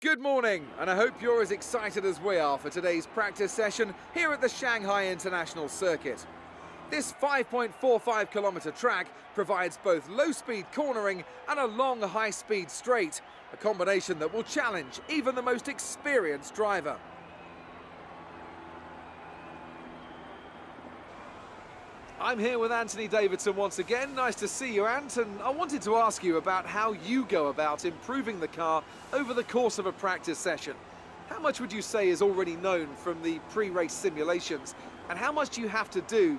Good morning, and I hope you're as excited as we are for today's practice session here at the Shanghai International Circuit. This 5.45 kilometre track provides both low-speed cornering and a long high-speed straight, a combination that will challenge even the most experienced driver. I'm here with Anthony Davidson once again. Nice to see you, Ant, and I wanted to ask you about how you go about improving the car over the course of a practice session. How much would you say is already known from the pre-race simulations, and how much do you have to do,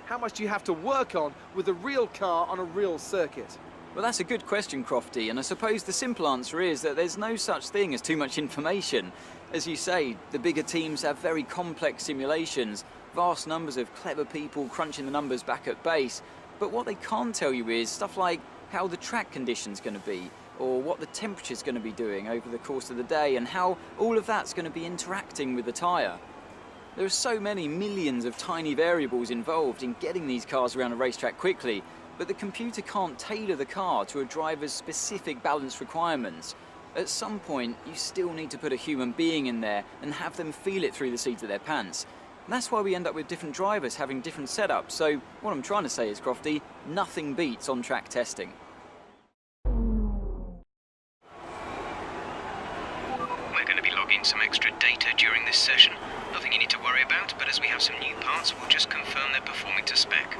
how much do you have to work on with a real car on a real circuit? Well, that's a good question, Crofty, and I suppose the simple answer is that there's no such thing as too much information. As you say, the bigger teams have very complex simulations, vast numbers of clever people crunching the numbers back at base, but what they can't tell you is stuff like how the track condition's going to be, or what the temperature's going to be doing over the course of the day, and how all of that's going to be interacting with the tyre. There are so many millions of tiny variables involved in getting these cars around a racetrack quickly, but the computer can't tailor the car to a driver's specific balance requirements. At some point, you still need to put a human being in there and have them feel it through the seat of their pants. And that's why we end up with different drivers having different setups. So what I'm trying to say is, Crofty, nothing beats on-track testing. We're going to be logging some extra data during this session. Nothing you need to worry about, but as we have some new parts, we'll just confirm they're performing to spec.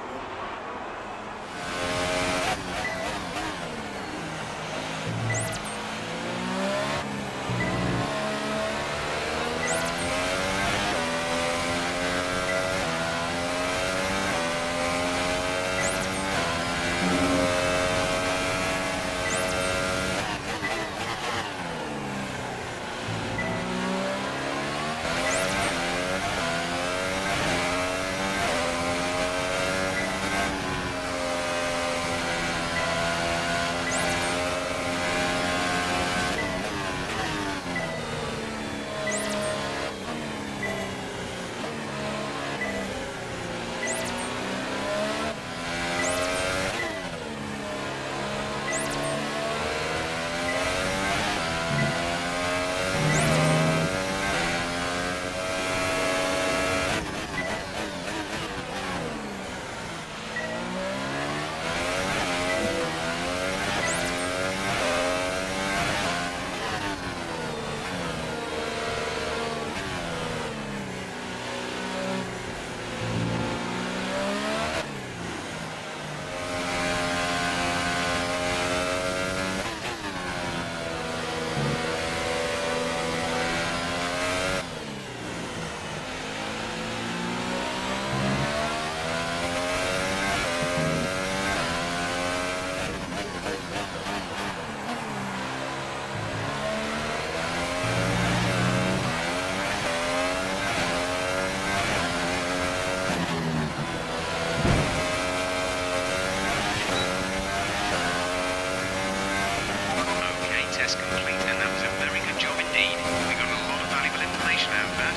Complete, and that was a very good job indeed. We got a lot of valuable information out of that.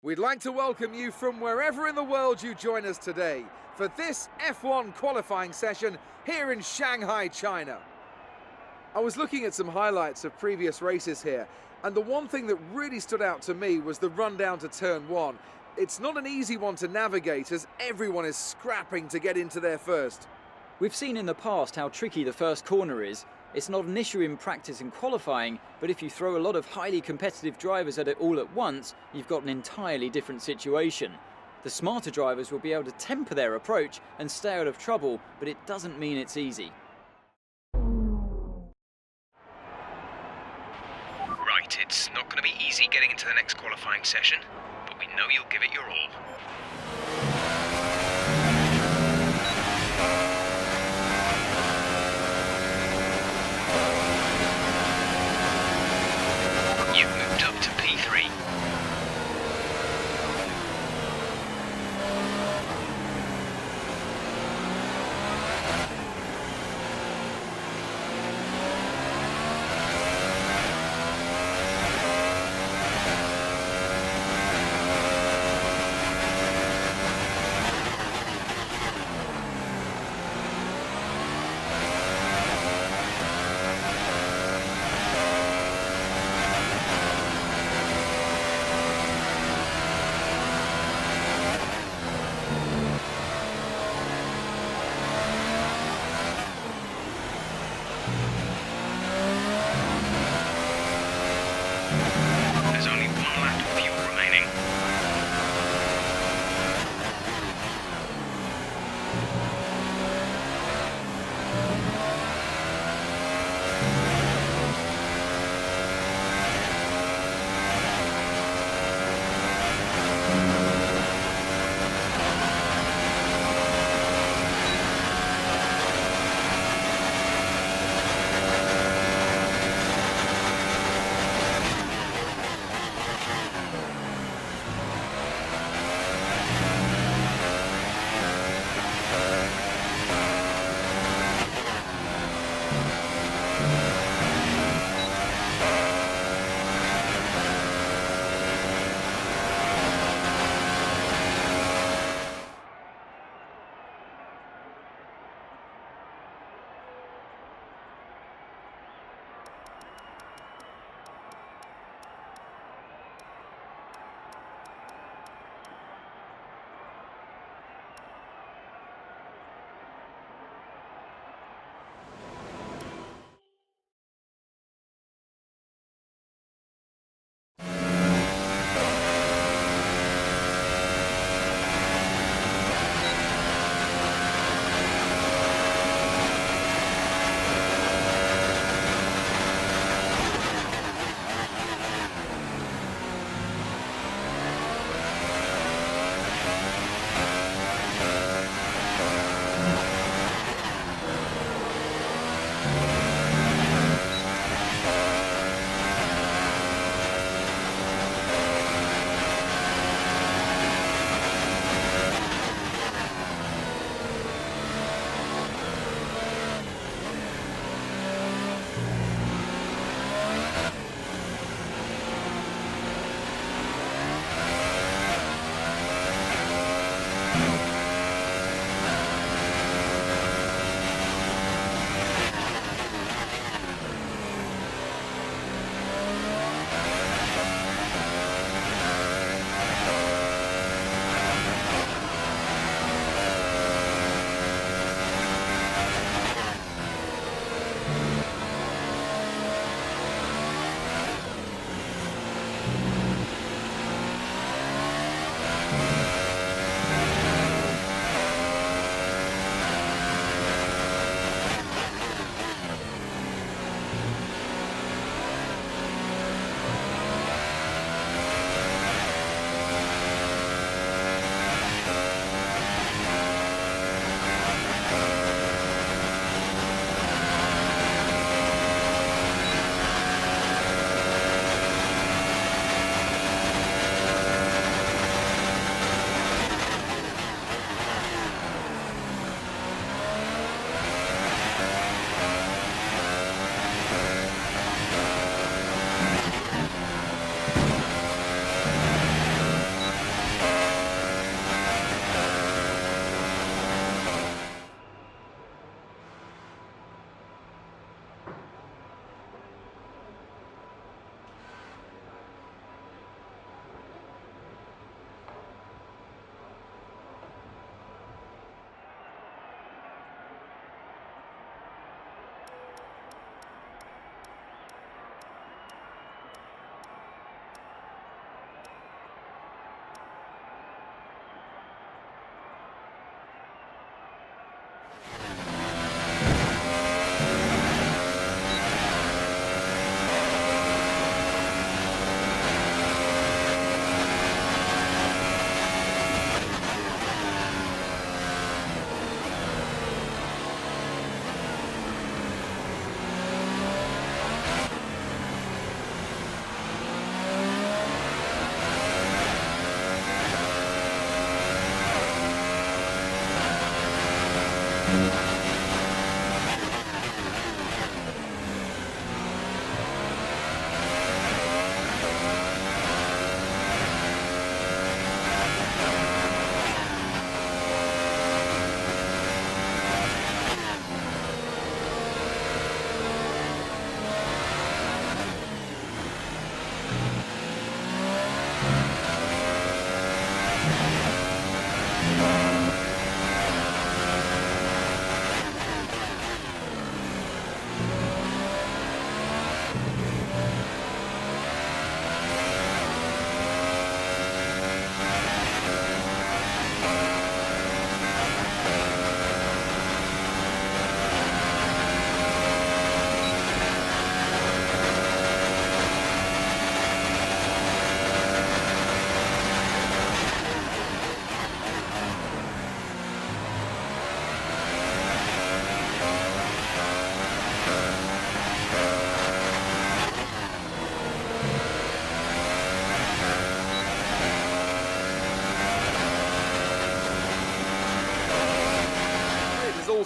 We'd like to welcome you from wherever in the world you join us today for this F1 qualifying session here in Shanghai, China. I was looking at some highlights of previous races here, and the one thing that really stood out to me was the run down to turn 1. It's not an easy one to navigate as everyone is scrapping to get into there first. We've seen in the past how tricky the first corner is. It's not an issue in practice and qualifying, but if you throw a lot of highly competitive drivers at it all at once, you've got an entirely different situation. The smarter drivers will be able to temper their approach and stay out of trouble, but it doesn't mean it's easy. Right, it's not going to be easy getting into the next qualifying session, but we know you'll give it your all. You've moved up to P3.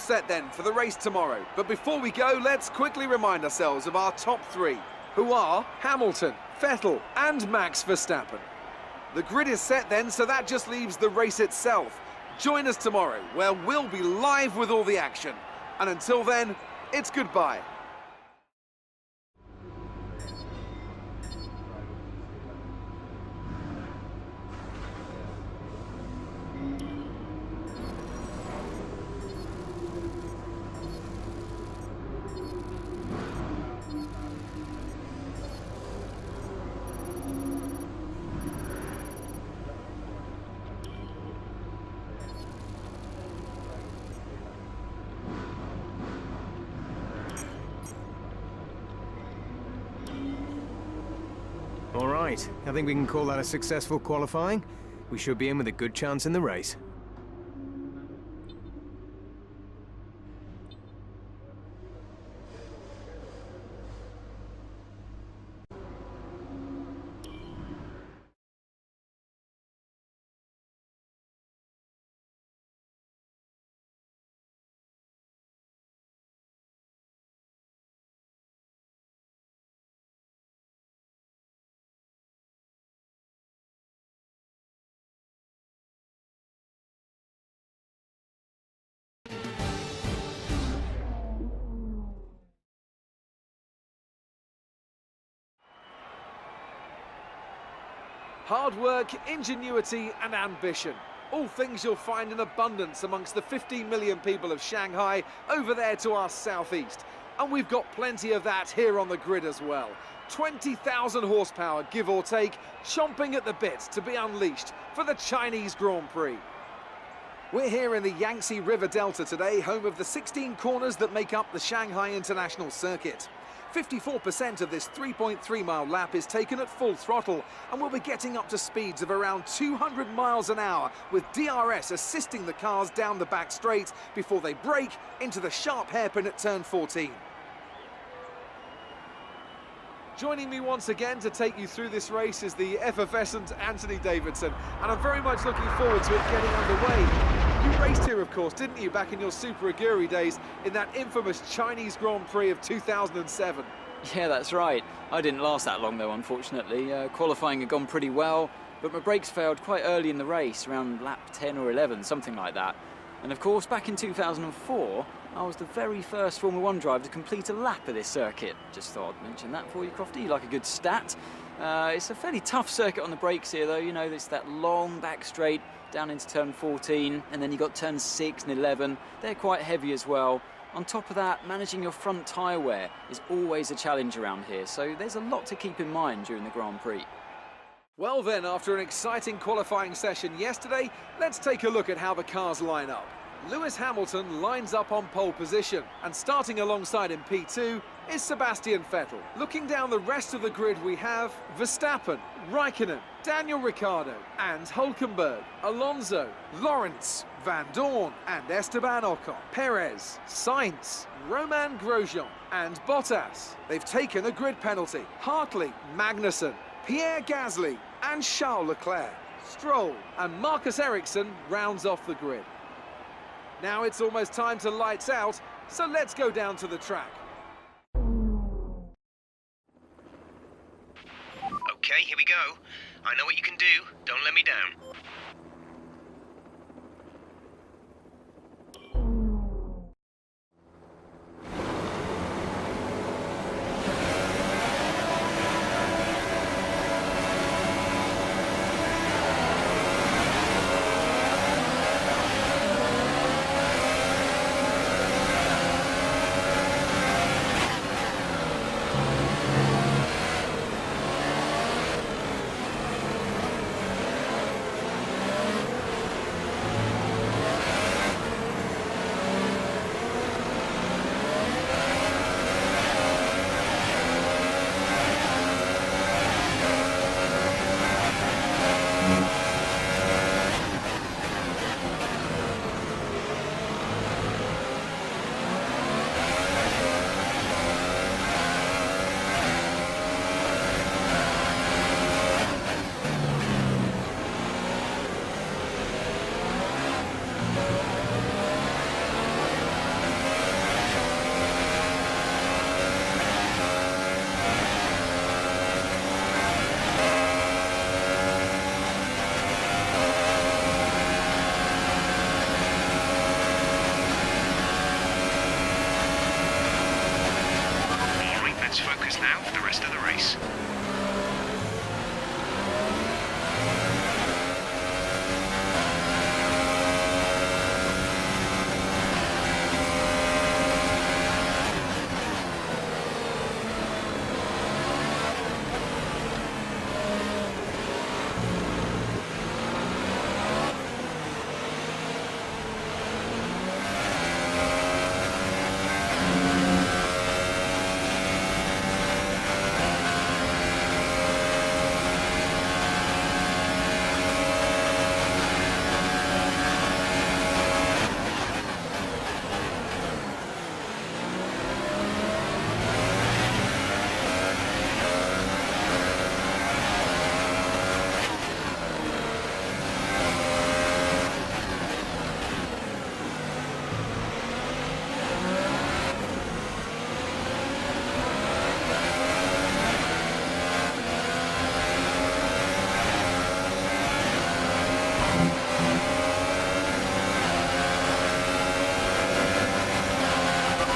set then for the race tomorrow. But before we go, let's quickly remind ourselves of our top three, who are Hamilton, Vettel and Max Verstappen. The grid is set then, so that just leaves the race itself. Join us tomorrow, where we'll be live with all the action. And until then, it's goodbye. All right, I think we can call that a successful qualifying. We should be in with a good chance in the race. Hard work, ingenuity and ambition. All things you'll find in abundance amongst the 15 million people of Shanghai over there to our southeast. And we've got plenty of that here on the grid as well. 20,000 horsepower, give or take, chomping at the bit to be unleashed for the Chinese Grand Prix. We're here in the Yangtze River Delta today, home of the 16 corners that make up the Shanghai International Circuit. 54% of this 3.3-mile lap is taken at full throttle, and we'll be getting up to speeds of around 200 miles an hour, with DRS assisting the cars down the back straight before they brake into the sharp hairpin at turn 14. Joining me once again to take you through this race is the effervescent Anthony Davidson, and I'm very much looking forward to it getting underway. You raced here, of course, didn't you, back in your Super Aguri days in that infamous Chinese Grand Prix of 2007? Yeah, that's right. I didn't last that long, though, unfortunately. Qualifying had gone pretty well, but my brakes failed quite early in the race, around lap 10 or 11, something like that. And of course, back in 2004, I was the very first Formula 1 driver to complete a lap of this circuit. Just thought I'd mention that for you, Crofty. You like a good stat. It's a fairly tough circuit on the brakes here, though. You know, it's that long back straight down into turn 14, and then you got turn 6 and 11. They're quite heavy as well. On top of that, managing your front tyre wear is always a challenge around here, so there's a lot to keep in mind during the Grand Prix. Well then, after an exciting qualifying session yesterday, let's take a look at how the cars line up. Lewis Hamilton lines up on pole position, and starting alongside in P2 is Sebastian Vettel. Looking down the rest of the grid, we have Verstappen, Raikkonen, Daniel Ricciardo and Hülkenberg, Alonso, Lawrence, Van Dorn and Esteban Ocon, Perez, Sainz, Romain Grosjean and Bottas. They've taken a grid penalty. Hartley, Magnussen, Pierre Gasly and Charles Leclerc. Stroll and Marcus Ericsson rounds off the grid. Now it's almost time to lights out, so let's go down to the track. Okay, here we go. I know what you can do. Don't let me down. rest of the race.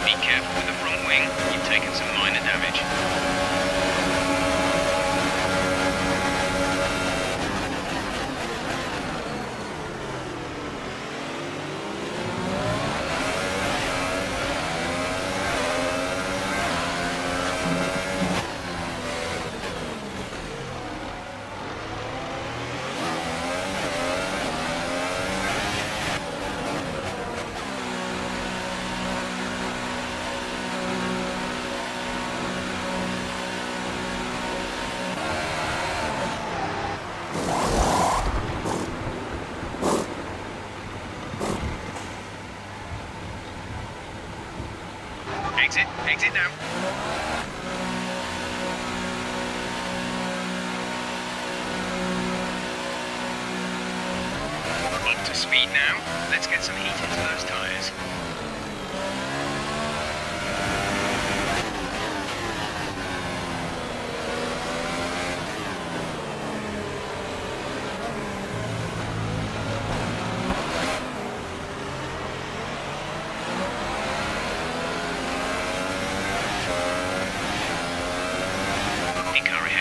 Be careful with the front wing, you've taken some minor damage. Exit now. Up to speed now. Let's get some heat into those tyres.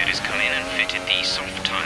Has come in and fitted the soft tyre.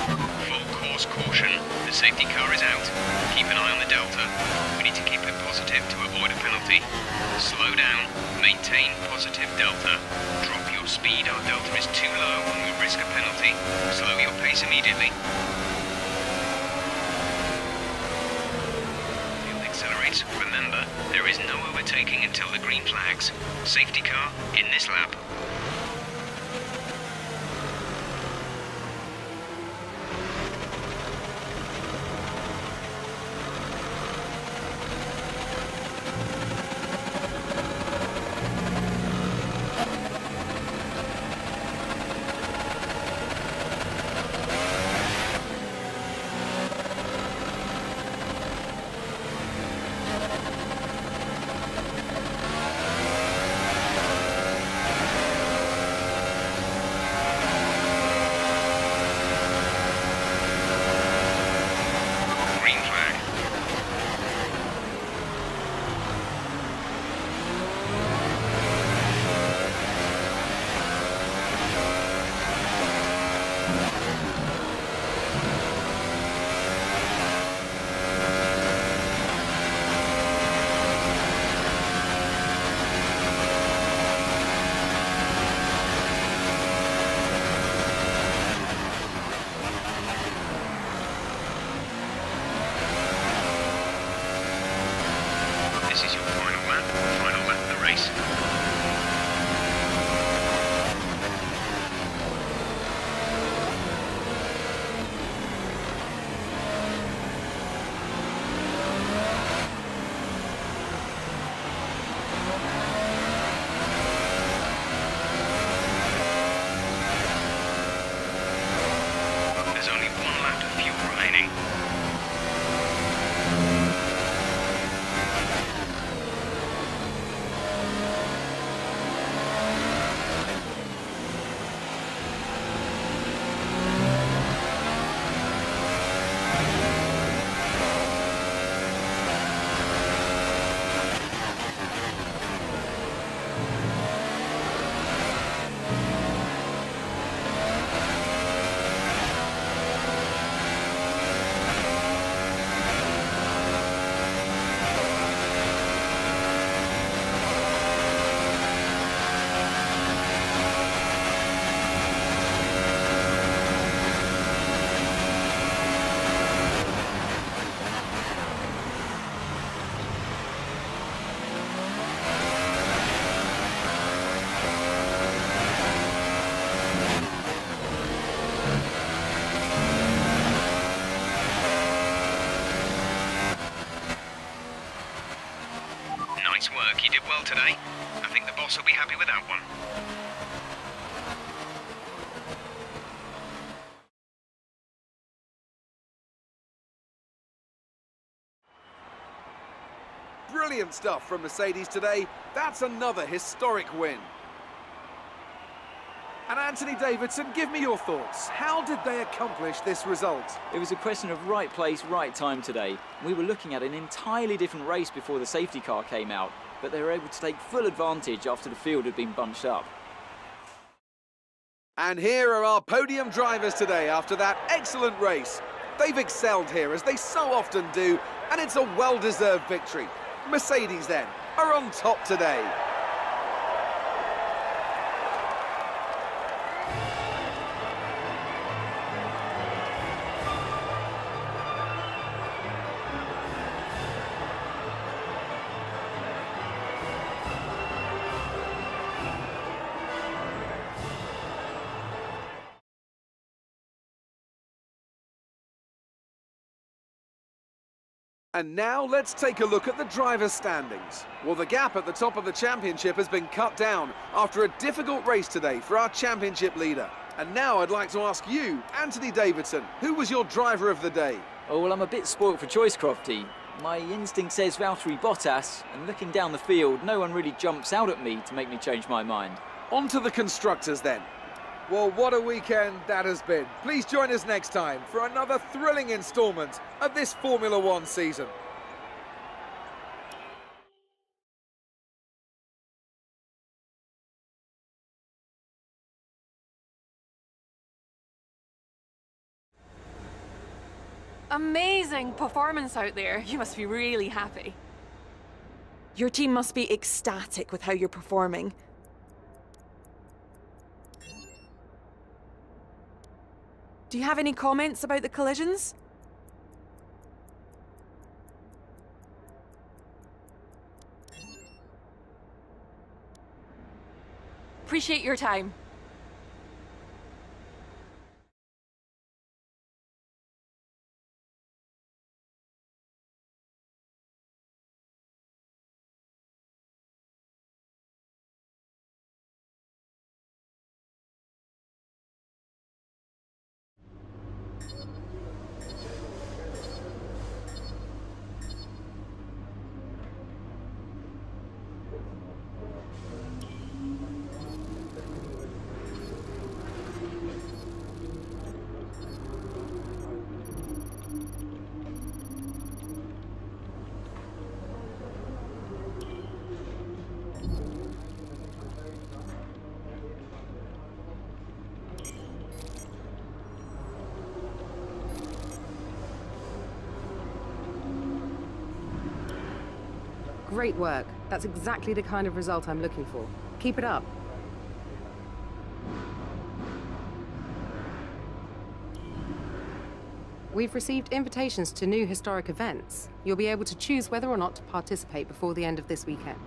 Full course caution. The safety car is out. Keep an eye on the delta. We need to keep it positive to avoid a penalty. Slow down. Maintain positive delta. Drop your speed. Our delta is too low and we risk a penalty. Slow your pace immediately. Field accelerates. Remember, there is no overtaking until the green flags. Safety car in this lap. This is your final lap of the race. There's only one lap of fuel remaining. Nice work, you did well today. I think the boss will be happy with that one. Brilliant stuff from Mercedes today. That's another historic win. And Anthony Davidson, give me your thoughts. How did they accomplish this result? It was a question of right place, right time today. We were looking at an entirely different race before the safety car came out, but they were able to take full advantage after the field had been bunched up. And here are our podium drivers today after that excellent race. They've excelled here, as they so often do, and it's a well-deserved victory. Mercedes, then, are on top today. And now let's take a look at the drivers' standings. Well, the gap at the top of the championship has been cut down after a difficult race today for our championship leader. And now I'd like to ask you, Anthony Davidson, who was your driver of the day? Oh, well, I'm a bit spoilt for choice, Crofty. My instinct says Valtteri Bottas, and looking down the field, no one really jumps out at me to make me change my mind. On to the constructors then. Well, what a weekend that has been. Please join us next time for another thrilling instalment of this Formula One season. Amazing performance out there. You must be really happy. Your team must be ecstatic with how you're performing. Do you have any comments about the collisions? Appreciate your time. Great work. That's exactly the kind of result I'm looking for. Keep it up. We've received invitations to new historic events. You'll be able to choose whether or not to participate before the end of this weekend.